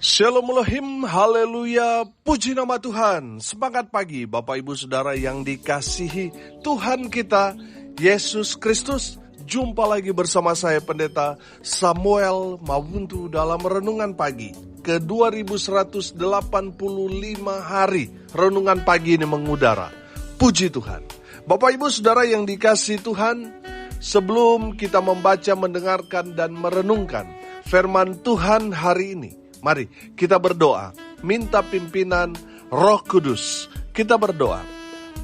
Shalom Elohim, haleluya, puji nama Tuhan. Semangat pagi Bapak Ibu Saudara yang dikasihi Tuhan kita, Yesus Kristus. Jumpa lagi bersama saya Pendeta Samuel Mawuntu dalam Renungan Pagi ke 2185 hari. Renungan pagi ini mengudara. Puji Tuhan. Bapak Ibu Saudara yang dikasihi Tuhan, sebelum kita membaca, mendengarkan, dan merenungkan firman Tuhan hari ini, mari kita berdoa, minta pimpinan Roh Kudus. Kita berdoa.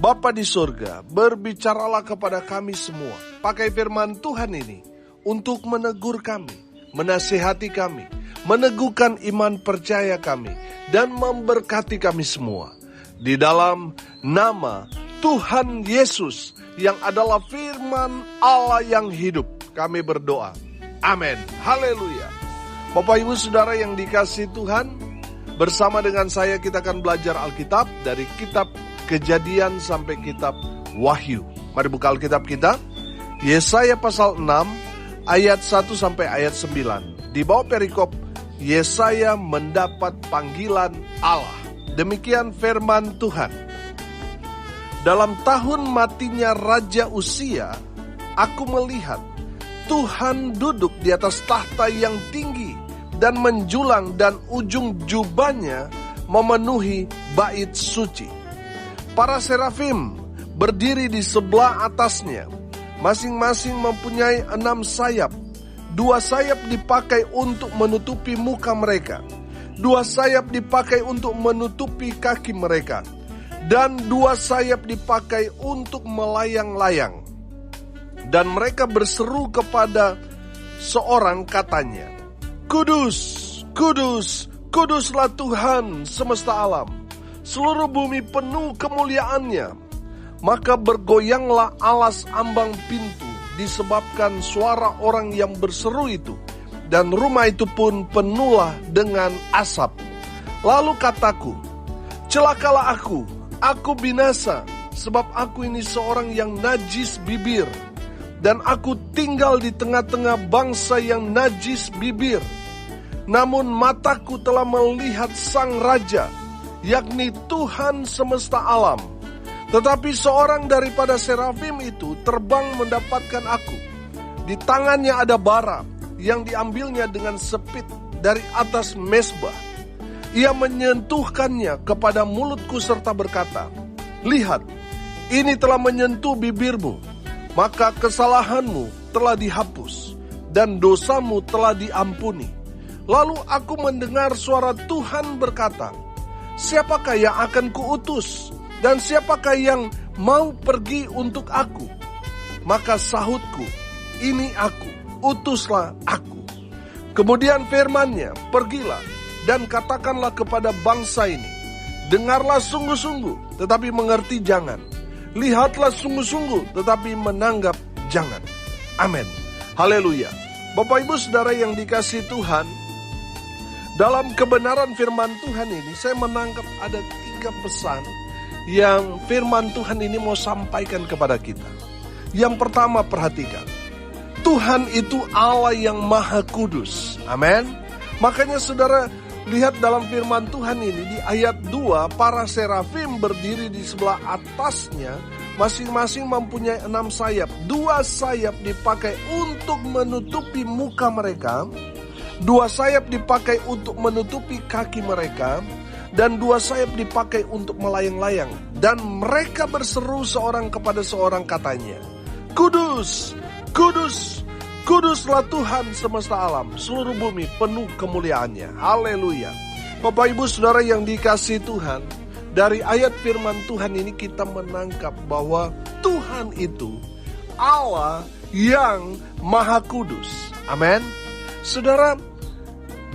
Bapa di surga, berbicaralah kepada kami semua. Pakai firman Tuhan ini untuk menegur kami, menasihati kami, meneguhkan iman percaya kami, dan memberkati kami semua. Di dalam nama Tuhan Yesus yang adalah firman Allah yang hidup, kami berdoa. Amin. Haleluya. Bapak Ibu Saudara yang dikasihi Tuhan, bersama dengan saya kita akan belajar Alkitab dari kitab Kejadian sampai kitab Wahyu. Mari buka Alkitab kita. Yesaya pasal 6 ayat 1 sampai ayat 9. Di bawah perikop Yesaya mendapat panggilan Allah. Demikian firman Tuhan. Dalam tahun matinya Raja Uzia, aku melihat Tuhan duduk di atas tahta yang tinggi dan menjulang, dan ujung jubahnya memenuhi bait suci. Para serafim berdiri di sebelah atasnya, masing-masing mempunyai 6 sayap. 2 sayap dipakai untuk menutupi muka mereka, 2 sayap dipakai untuk menutupi kaki mereka, dan 2 sayap dipakai untuk melayang-layang. Dan mereka berseru kepada seorang, katanya, Kudus, kudus, kuduslah Tuhan semesta alam. Seluruh bumi penuh kemuliaannya. Maka bergoyanglah alas ambang pintu disebabkan suara orang yang berseru itu. Dan rumah itu pun penuhlah dengan asap. Lalu kataku, celakalah aku binasa, sebab aku ini seorang yang najis bibir. Dan aku tinggal di tengah-tengah bangsa yang najis bibir. Namun mataku telah melihat Sang Raja, yakni Tuhan semesta alam. Tetapi seorang daripada serafim itu terbang mendapatkan aku. Di tangannya ada bara yang diambilnya dengan sepit dari atas mezbah. Ia menyentuhkannya kepada mulutku serta berkata, lihat, ini telah menyentuh bibirmu, maka kesalahanmu telah dihapus dan dosamu telah diampuni. Lalu aku mendengar suara Tuhan berkata, siapakah yang akan kuutus? Dan siapakah yang mau pergi untuk aku? Maka sahutku, ini aku, utuslah aku. Kemudian firman-Nya, pergilah dan katakanlah kepada bangsa ini, dengarlah sungguh-sungguh, tetapi mengerti jangan. Lihatlah sungguh-sungguh, tetapi menanggap jangan. Amin. Haleluya. Bapak Ibu Saudara yang dikasihi Tuhan, dalam kebenaran firman Tuhan ini, saya menangkap ada 3 pesan yang firman Tuhan ini mau sampaikan kepada kita. Yang pertama, perhatikan. Tuhan itu Allah yang Maha Kudus. Amin. Makanya saudara lihat dalam firman Tuhan ini di ayat 2, para serafim berdiri di sebelah atasnya, masing-masing mempunyai 6 sayap. 2 sayap dipakai untuk menutupi muka mereka, 2 sayap dipakai untuk menutupi kaki mereka, dan 2 sayap dipakai untuk melayang-layang. Dan mereka berseru seorang kepada seorang, katanya, Kudus, kudus, kuduslah Tuhan semesta alam. Seluruh bumi penuh kemuliaannya. Haleluya. Bapak Ibu Saudara yang dikasihi Tuhan, dari ayat firman Tuhan ini kita menangkap bahwa Tuhan itu Allah yang Maha Kudus. Amin. Saudara,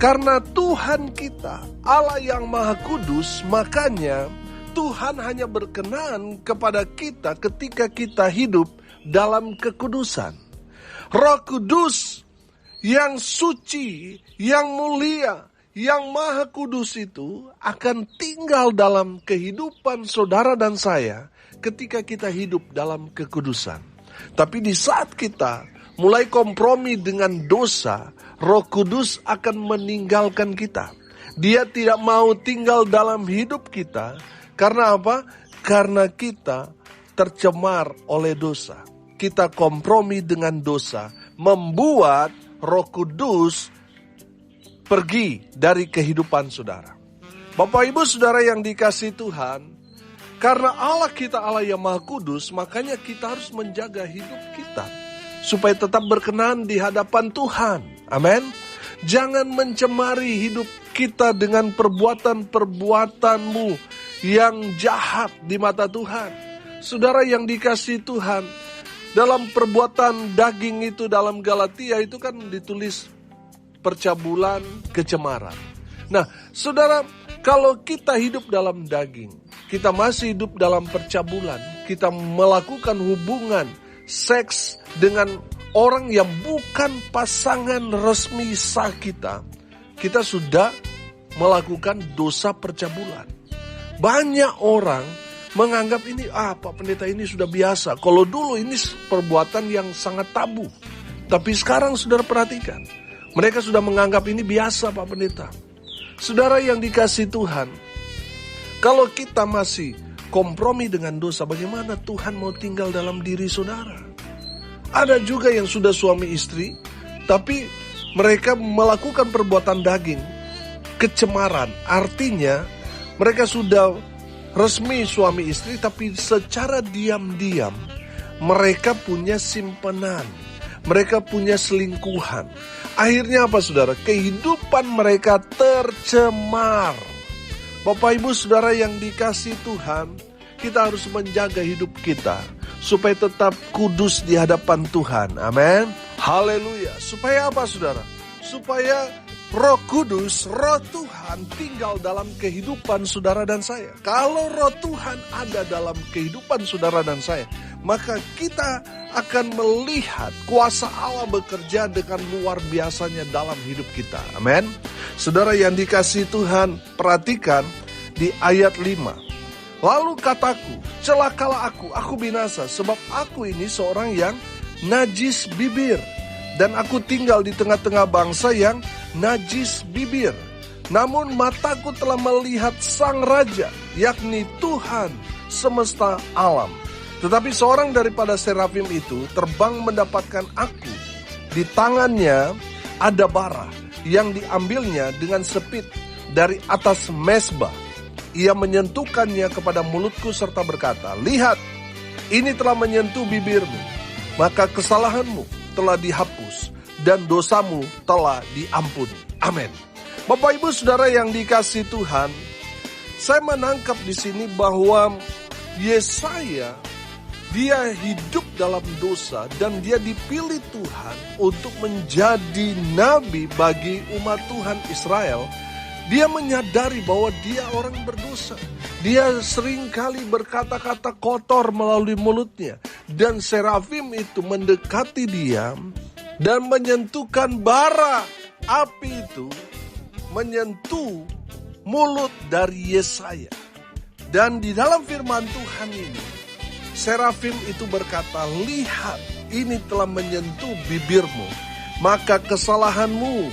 karena Tuhan kita Allah yang Maha Kudus, makanya Tuhan hanya berkenan kepada kita ketika kita hidup dalam kekudusan. Roh Kudus yang suci, yang mulia, yang Maha Kudus itu akan tinggal dalam kehidupan saudara dan saya ketika kita hidup dalam kekudusan. Tapi di saat kita mulai kompromi dengan dosa, Roh Kudus akan meninggalkan kita. Dia tidak mau tinggal dalam hidup kita. Karena apa? Karena kita tercemar oleh dosa. Kita kompromi dengan dosa, membuat Roh Kudus pergi dari kehidupan saudara. Bapak Ibu Saudara yang dikasihi Tuhan, karena Allah kita Allah yang Maha Kudus, makanya kita harus menjaga hidup kita supaya tetap berkenan di hadapan Tuhan. Amin. Jangan mencemari hidup kita dengan perbuatan-perbuatanmu yang jahat di mata Tuhan. Saudara yang dikasihi Tuhan, dalam perbuatan daging itu dalam Galatia itu kan ditulis percabulan, kecemaran. Nah, saudara, kalau kita hidup dalam daging, kita masih hidup dalam percabulan, kita melakukan hubungan seks dengan orang yang bukan pasangan resmi sah kita sudah melakukan dosa percabulan. Banyak orang menganggap ini, Pak Pendeta ini sudah biasa. Kalau dulu ini perbuatan yang sangat tabu. Tapi sekarang saudara perhatikan, mereka sudah menganggap ini biasa Pak Pendeta. Saudara yang dikasihi Tuhan, kalau kita masih kompromi dengan dosa, bagaimana Tuhan mau tinggal dalam diri saudara? Ada juga yang sudah suami istri, tapi mereka melakukan perbuatan daging, kecemaran. Artinya mereka sudah resmi suami istri, tapi secara diam-diam mereka punya simpanan, mereka punya selingkuhan. Akhirnya apa saudara? Kehidupan mereka tercemar. Bapak Ibu Saudara yang dikasihi Tuhan, kita harus menjaga hidup kita supaya tetap kudus di hadapan Tuhan. Amin. Haleluya. Supaya apa saudara? Supaya Roh Kudus, Roh Tuhan tinggal dalam kehidupan saudara dan saya. Kalau Roh Tuhan ada dalam kehidupan saudara dan saya, maka kita akan melihat kuasa Allah bekerja dengan luar biasanya dalam hidup kita. Amin. Saudara yang dikasihi Tuhan, perhatikan di ayat 5. Lalu kataku, celakalah aku binasa, sebab aku ini seorang yang najis bibir. Dan aku tinggal di tengah-tengah bangsa yang najis bibir. Namun mataku telah melihat Sang Raja, yakni Tuhan semesta alam. Tetapi seorang daripada serafim itu terbang mendapatkan aku. Di tangannya ada bara yang diambilnya dengan sepit dari atas mezbah. Ia menyentuhkannya kepada mulutku serta berkata, lihat, ini telah menyentuh bibirmu, maka kesalahanmu telah dihapus dan dosamu telah diampuni. Amin. Bapak Ibu Saudara yang dikasihi Tuhan, saya menangkap di sini bahwa Yesaya, dia hidup dalam dosa dan dia dipilih Tuhan untuk menjadi nabi bagi umat Tuhan Israel. Dia menyadari bahwa dia orang berdosa. Dia seringkali berkata-kata kotor melalui mulutnya. Dan serafim itu mendekati dia dan menyentuhkan bara api itu, menyentuh mulut dari Yesaya. Dan di dalam firman Tuhan ini, serafim itu berkata, lihat, ini telah menyentuh bibirmu, maka kesalahanmu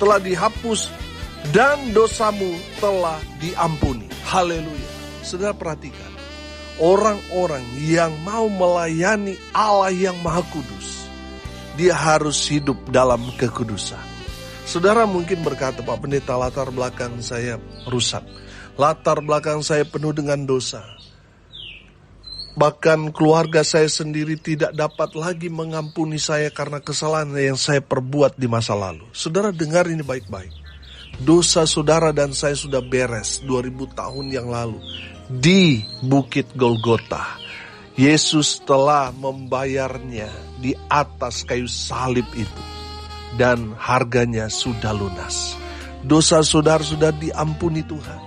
telah dihapus dan dosamu telah diampuni. Haleluya. Saudara perhatikan, orang-orang yang mau melayani Allah yang Maha Kudus, dia harus hidup dalam kekudusan. Saudara mungkin berkata, Pak Pendeta, latar belakang saya rusak, latar belakang saya penuh dengan dosa. Bahkan keluarga saya sendiri tidak dapat lagi mengampuni saya karena kesalahan yang saya perbuat di masa lalu. Saudara dengar ini baik-baik. Dosa saudara dan saya sudah beres 2000 tahun yang lalu di Bukit Golgota. Yesus telah membayarnya di atas kayu salib itu. Dan harganya sudah lunas. Dosa saudara sudah diampuni Tuhan.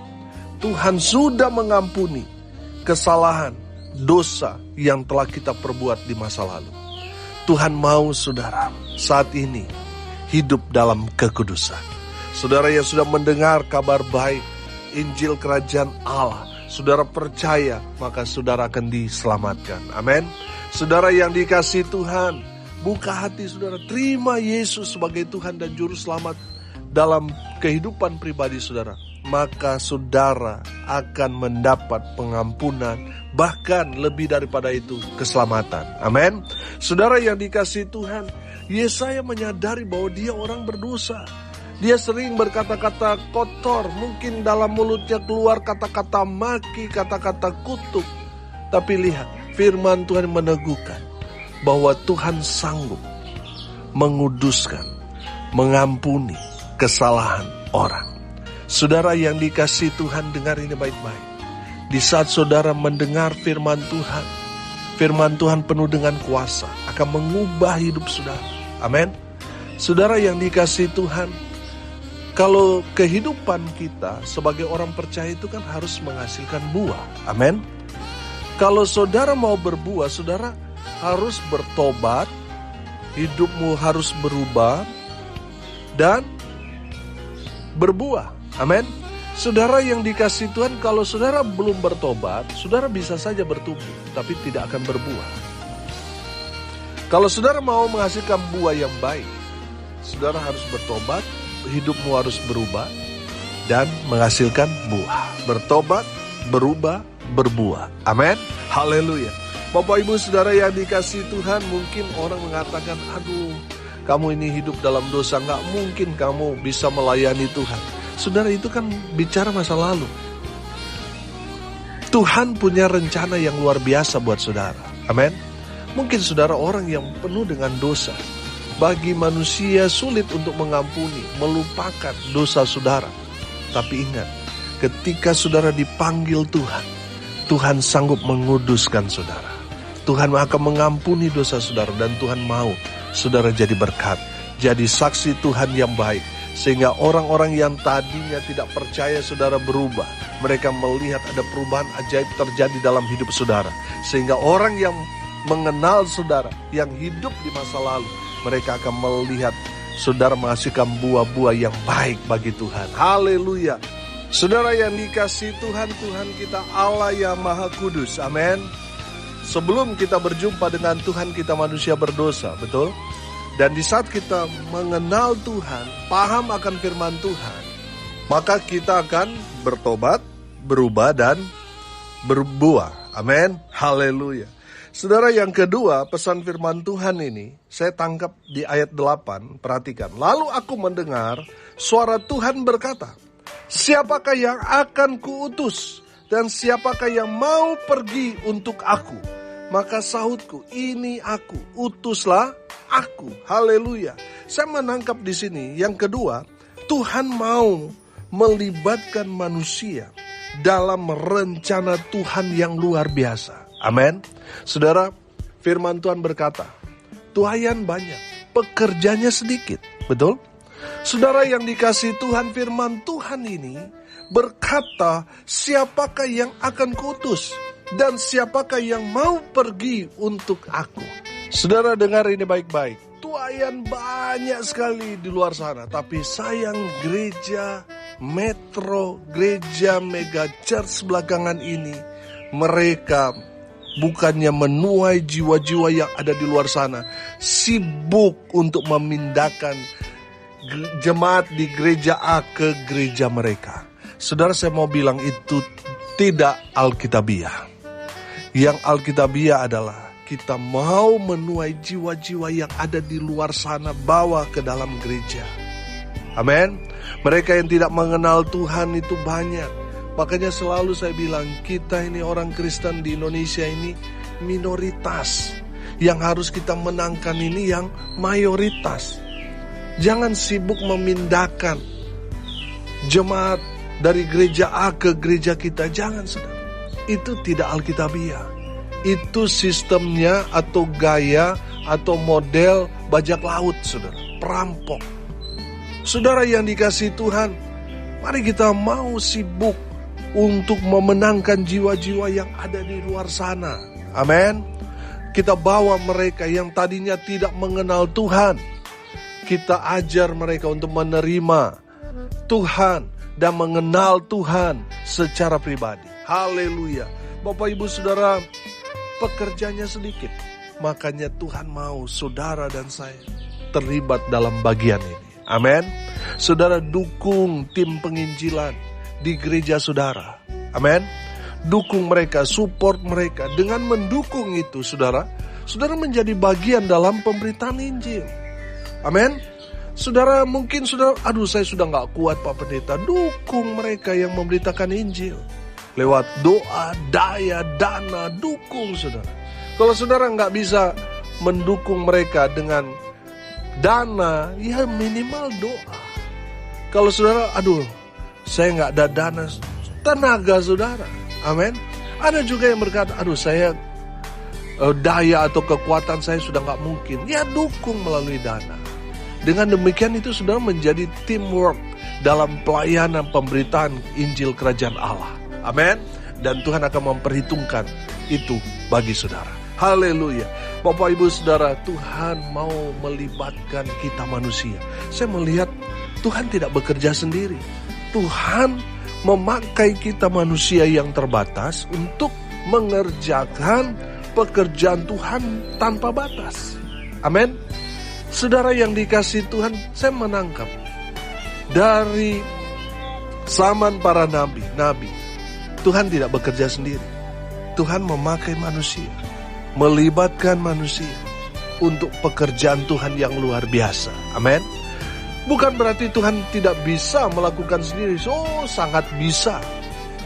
Tuhan sudah mengampuni kesalahan, dosa yang telah kita perbuat di masa lalu. Tuhan mau saudara saat ini hidup dalam kekudusan. Saudara yang sudah mendengar kabar baik, Injil Kerajaan Allah, saudara percaya, maka saudara akan diselamatkan. Amin. Saudara yang dikasihi Tuhan, buka hati saudara, terima Yesus sebagai Tuhan dan Juru Selamat dalam kehidupan pribadi saudara, maka saudara akan mendapat pengampunan, bahkan lebih daripada itu, keselamatan. Amin. Saudara yang dikasihi Tuhan, Yesaya menyadari bahwa dia orang berdosa. Dia sering berkata-kata kotor, mungkin dalam mulutnya keluar kata-kata maki, kata-kata kutuk. Tapi lihat, firman Tuhan meneguhkan bahwa Tuhan sanggup menguduskan, mengampuni kesalahan orang. Saudara yang dikasihi Tuhan, dengar ini baik-baik. Di saat saudara mendengar firman Tuhan penuh dengan kuasa, akan mengubah hidup saudara. Amin. Saudara yang dikasihi Tuhan, kalau kehidupan kita sebagai orang percaya itu kan harus menghasilkan buah. Amin. Kalau saudara mau berbuah, saudara harus bertobat, hidupmu harus berubah, dan berbuah. Amin. Saudara yang dikasihi Tuhan, kalau saudara belum bertobat, saudara bisa saja bertumbuh, tapi tidak akan berbuah. Kalau saudara mau menghasilkan buah yang baik, saudara harus bertobat, hidupmu harus berubah, dan menghasilkan buah. Bertobat, berubah, berbuah. Amin. Haleluya. Bapak Ibu Saudara yang dikasihi Tuhan, mungkin orang mengatakan, aduh, kamu ini hidup dalam dosa, gak mungkin kamu bisa melayani Tuhan. Saudara, itu kan bicara masa lalu. Tuhan punya rencana yang luar biasa buat saudara. Amin. Mungkin saudara orang yang penuh dengan dosa. Bagi manusia sulit untuk mengampuni, melupakan dosa saudara. Tapi ingat, ketika saudara dipanggil Tuhan, Tuhan sanggup menguduskan saudara. Tuhan akan mengampuni dosa saudara, dan Tuhan mau saudara jadi berkat, jadi saksi Tuhan yang baik. Sehingga orang-orang yang tadinya tidak percaya saudara berubah, mereka melihat ada perubahan ajaib terjadi dalam hidup saudara. Sehingga orang yang mengenal saudara, yang hidup di masa lalu, mereka akan melihat saudara menghasilkan buah-buah yang baik bagi Tuhan. Haleluya. Saudara yang dikasihi Tuhan, Tuhan kita Allah yang Maha Kudus. Amin. Sebelum kita berjumpa dengan Tuhan, kita manusia berdosa, betul? Dan di saat kita mengenal Tuhan, paham akan firman Tuhan, maka kita akan bertobat, berubah, dan berbuah. Amin. Haleluya. Saudara, yang kedua, pesan firman Tuhan ini saya tangkap di ayat 8. Perhatikan. Lalu aku mendengar suara Tuhan berkata, siapakah yang akan kuutus dan siapakah yang mau pergi untuk aku? Maka sahutku, ini aku, utuslah aku. Haleluya. Saya menangkap di sini. Yang kedua, Tuhan mau melibatkan manusia dalam rencana Tuhan yang luar biasa. Amin. Saudara, firman Tuhan berkata, tuaian banyak, pekerjanya sedikit. Betul? Saudara yang dikasihi Tuhan, firman Tuhan ini berkata, siapakah yang akan kuutus dan siapakah yang mau pergi untuk aku? Saudara dengar ini baik-baik. Tuaian banyak sekali di luar sana, tapi sayang gereja metro, gereja mega church belakangan ini, mereka bukannya menuai jiwa-jiwa yang ada di luar sana, sibuk untuk memindahkan jemaat di gereja A ke gereja mereka. Saudara, saya mau bilang itu tidak alkitabiah. Yang alkitabiah adalah kita mau menuai jiwa-jiwa yang ada di luar sana, bawa ke dalam gereja. Amin. Mereka yang tidak mengenal Tuhan itu banyak. Makanya selalu saya bilang, kita ini orang Kristen di Indonesia ini minoritas. Yang harus kita menangkan ini yang mayoritas. Jangan sibuk memindahkan jemaat dari gereja A ke gereja kita. Jangan, saudara. Itu tidak alkitabiah. Itu sistemnya atau gaya atau model bajak laut, saudara. Perampok. Saudara yang dikasihi Tuhan, mari kita mau sibuk untuk memenangkan jiwa-jiwa yang ada di luar sana. Amin. Kita bawa mereka yang tadinya tidak mengenal Tuhan. Kita ajar mereka untuk menerima Tuhan dan mengenal Tuhan secara pribadi. Haleluya. Bapak Ibu Saudara, pekerjaannya sedikit. Makanya Tuhan mau saudara dan saya terlibat dalam bagian ini. Amin. Saudara, dukung tim penginjilan di gereja saudara. Amin. Dukung mereka, support mereka. Dengan mendukung itu, saudara menjadi bagian dalam pemberitaan Injil. Amin. Saudara, mungkin saya sudah gak kuat Pak Pendeta. Dukung mereka yang memberitakan Injil. Lewat doa, daya, dana, dukung saudara. Kalau saudara gak bisa mendukung mereka dengan dana, ya minimal doa. Kalau saudara, saya gak ada dana, tenaga saudara. Amin. Ada juga yang berkata, saya daya atau kekuatan saya sudah gak mungkin. Ya dukung melalui dana. Dengan demikian itu saudara menjadi teamwork dalam pelayanan pemberitaan Injil Kerajaan Allah. Amin. Dan Tuhan akan memperhitungkan itu bagi saudara. Haleluya. Bapak Ibu Saudara, Tuhan mau melibatkan kita manusia. Saya melihat Tuhan tidak bekerja sendiri. Tuhan memakai kita manusia yang terbatas untuk mengerjakan pekerjaan Tuhan tanpa batas. Amin. Saudara yang dikasihi Tuhan, saya menangkap dari zaman para nabi, Tuhan tidak bekerja sendiri. Tuhan memakai manusia, melibatkan manusia untuk pekerjaan Tuhan yang luar biasa. Amin. Bukan berarti Tuhan tidak bisa melakukan sendiri. Sangat bisa.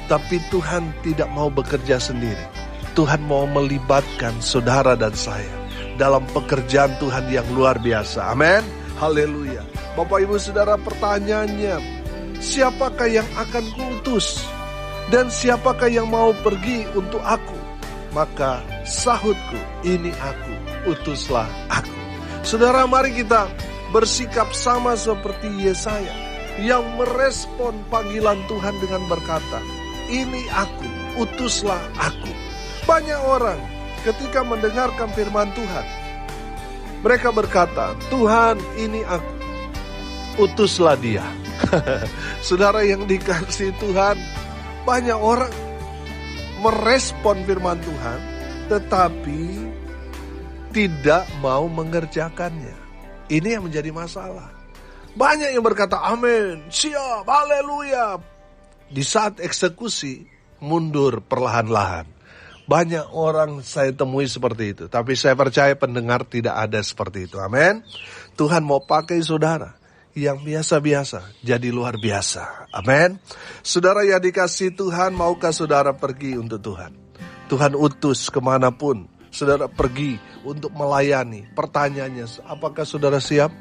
Tapi Tuhan tidak mau bekerja sendiri. Tuhan mau melibatkan saudara dan saya dalam pekerjaan Tuhan yang luar biasa. Amin. Haleluya. Bapak Ibu Saudara, pertanyaannya, siapakah yang akan kuutus? Dan siapakah yang mau pergi untuk aku? Maka sahutku, ini aku, utuslah aku. Saudara, mari kita bersikap sama seperti Yesaya yang merespon panggilan Tuhan dengan berkata, ini aku, utuslah aku. Banyak orang ketika mendengarkan firman Tuhan, mereka berkata, Tuhan, ini aku, utuslah dia. Saudara yang dikasihi Tuhan, banyak orang merespon firman Tuhan, tetapi tidak mau mengerjakannya. Ini yang menjadi masalah. Banyak yang berkata, amin, siap, haleluya. Di saat eksekusi, mundur perlahan-lahan. Banyak orang saya temui seperti itu. Tapi saya percaya pendengar tidak ada seperti itu. Amin. Tuhan mau pakai saudara yang biasa-biasa jadi luar biasa. Amin. Saudara yang dikasihi Tuhan, maukah saudara pergi untuk Tuhan? Tuhan utus kemanapun saudara pergi untuk melayani. Pertanyaannya, apakah saudara siap?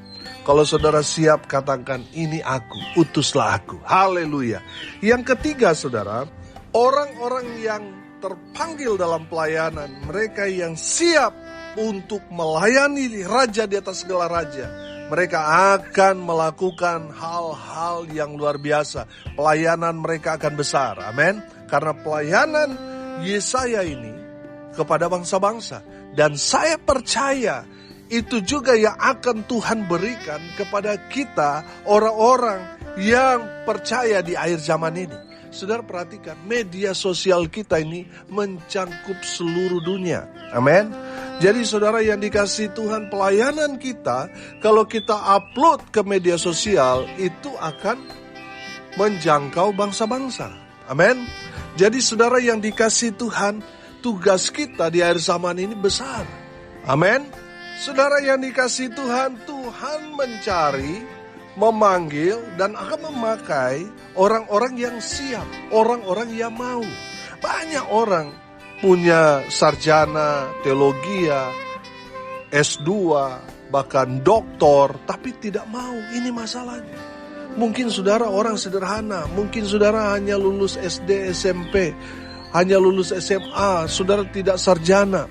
Kalau saudara siap, katakan, ini aku, utuslah aku. Haleluya. Yang ketiga saudara, orang-orang yang terpanggil dalam pelayanan, mereka yang siap untuk melayani Raja di atas segala raja, mereka akan melakukan hal-hal yang luar biasa. Pelayanan mereka akan besar, amin. Karena pelayanan Yesaya ini kepada bangsa-bangsa, dan saya percaya itu juga yang akan Tuhan berikan kepada kita, orang-orang yang percaya di akhir zaman ini. Saudara perhatikan, media sosial kita ini mencangkup seluruh dunia. Amin. Jadi saudara yang dikasihi Tuhan, pelayanan kita, kalau kita upload ke media sosial, itu akan menjangkau bangsa-bangsa. Amin. Jadi saudara yang dikasihi Tuhan, tugas kita di akhir zaman ini besar. Amin. Saudara yang dikasihi Tuhan, Tuhan mencari, memanggil, dan akan memakai orang-orang yang siap, orang-orang yang mau. Banyak orang punya sarjana, teologi, S2, bahkan doktor, tapi tidak mau. Ini masalahnya. Mungkin saudara orang sederhana, mungkin saudara hanya lulus SD, SMP, hanya lulus SMA, saudara tidak sarjana.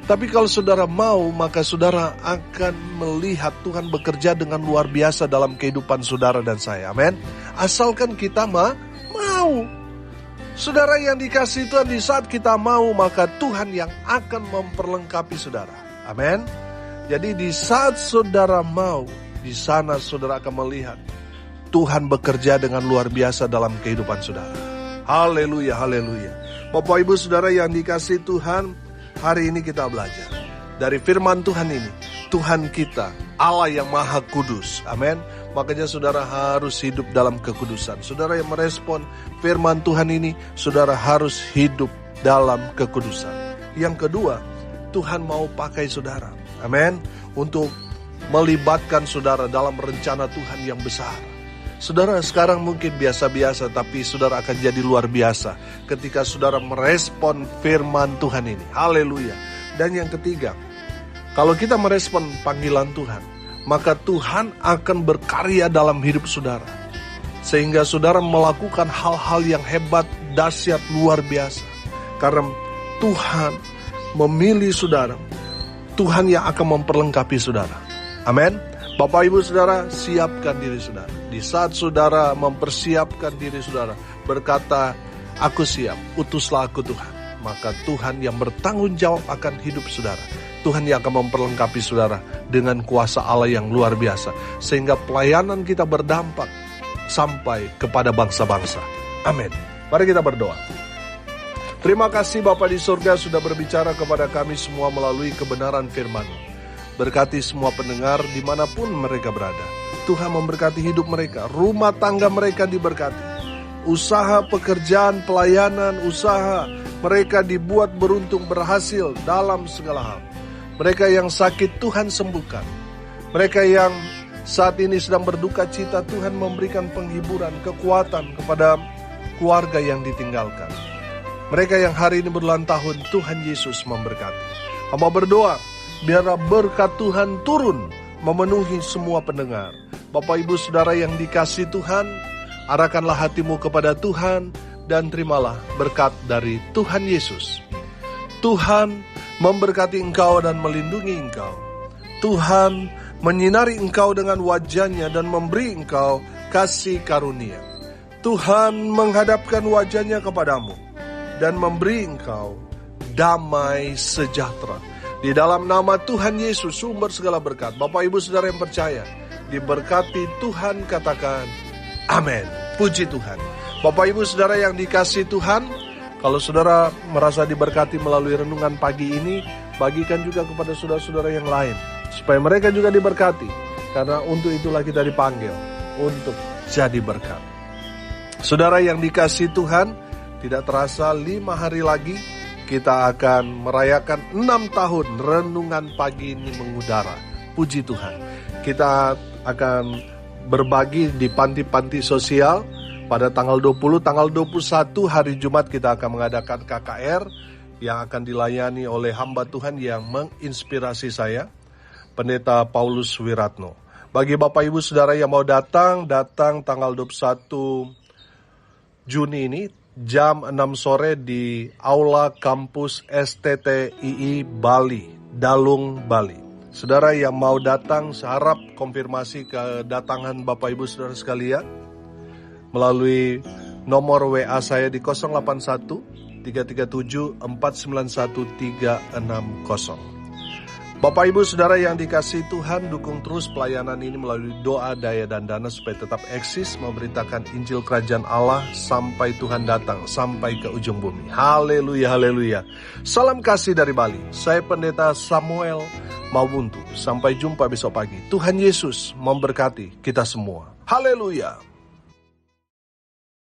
Tapi kalau saudara mau, maka saudara akan melihat Tuhan bekerja dengan luar biasa dalam kehidupan saudara dan saya. Amin. Asalkan kita mau. Saudara yang dikasihi Tuhan, di saat kita mau, maka Tuhan yang akan memperlengkapi saudara. Amin. Jadi di saat saudara mau, di sana saudara akan melihat Tuhan bekerja dengan luar biasa dalam kehidupan saudara. Haleluya, haleluya. Bapak Ibu Saudara yang dikasihi Tuhan, hari ini kita belajar dari firman Tuhan ini. Tuhan kita, Allah yang Maha Kudus, amin, makanya saudara harus hidup dalam kekudusan. Saudara yang merespon firman Tuhan ini, saudara harus hidup dalam kekudusan. Yang kedua, Tuhan mau pakai saudara, amin, untuk melibatkan saudara dalam rencana Tuhan yang besar. Saudara sekarang mungkin biasa-biasa, tapi saudara akan jadi luar biasa ketika saudara merespon firman Tuhan ini. Haleluya. Dan yang ketiga, kalau kita merespon panggilan Tuhan, maka Tuhan akan berkarya dalam hidup saudara. Sehingga saudara melakukan hal-hal yang hebat, dahsyat, luar biasa. Karena Tuhan memilih saudara. Tuhan yang akan memperlengkapi saudara. Amin. Bapak Ibu Saudara, siapkan diri saudara. Di saat saudara mempersiapkan diri saudara, berkata, aku siap, utuslah aku Tuhan. Maka Tuhan yang bertanggung jawab akan hidup saudara. Tuhan yang akan memperlengkapi saudara dengan kuasa Allah yang luar biasa. Sehingga pelayanan kita berdampak sampai kepada bangsa-bangsa. Amin. Mari kita berdoa. Terima kasih Bapa di surga sudah berbicara kepada kami semua melalui kebenaran firman-Mu. Berkati semua pendengar dimanapun mereka berada. Tuhan memberkati hidup mereka, rumah tangga mereka diberkati. Usaha, pekerjaan, pelayanan, usaha mereka dibuat beruntung berhasil dalam segala hal. Mereka yang sakit Tuhan sembuhkan. Mereka yang saat ini sedang berduka cita, Tuhan memberikan penghiburan, kekuatan kepada keluarga yang ditinggalkan. Mereka yang hari ini berulang tahun, Tuhan Yesus memberkati. Hamba berdoa, biarlah berkat Tuhan turun memenuhi semua pendengar. Bapak Ibu Saudara yang dikasihi Tuhan, arahkanlah hatimu kepada Tuhan dan terimalah berkat dari Tuhan Yesus. Tuhan memberkati engkau dan melindungi engkau. Tuhan menyinari engkau dengan wajah-Nya dan memberi engkau kasih karunia. Tuhan menghadapkan wajah-Nya kepadamu dan memberi engkau damai sejahtera. Di dalam nama Tuhan Yesus, sumber segala berkat. Bapak Ibu Saudara yang percaya, diberkati Tuhan, katakan amin. Puji Tuhan. Bapak Ibu Saudara yang dikasihi Tuhan, kalau saudara merasa diberkati melalui renungan pagi ini, bagikan juga kepada saudara-saudara yang lain, supaya mereka juga diberkati. Karena untuk itulah kita dipanggil, untuk jadi berkat. Saudara yang dikasihi Tuhan, tidak terasa 5 hari lagi, kita akan merayakan 6 tahun renungan pagi ini mengudara. Puji Tuhan. Kita akan berbagi di panti-panti sosial pada tanggal 20, tanggal 21 hari Jumat kita akan mengadakan KKR yang akan dilayani oleh hamba Tuhan yang menginspirasi saya, Pendeta Paulus Wiratno. Bagi Bapak Ibu Saudara yang mau datang tanggal 21 Juni ini, jam 6 sore di Aula Kampus STTII Bali, Dalung, Bali. Saudara yang mau datang, saya harap konfirmasi kedatangan Bapak Ibu Saudara sekalian melalui nomor WA saya di 081 337 491 360. Bapak Ibu Saudara yang dikasihi Tuhan, dukung terus pelayanan ini melalui doa, daya, dan dana supaya tetap eksis memberitakan Injil Kerajaan Allah sampai Tuhan datang, sampai ke ujung bumi. Haleluya, haleluya. Salam kasih dari Bali. Saya Pendeta Samuel Mawuntu. Sampai jumpa besok pagi. Tuhan Yesus memberkati kita semua. Haleluya.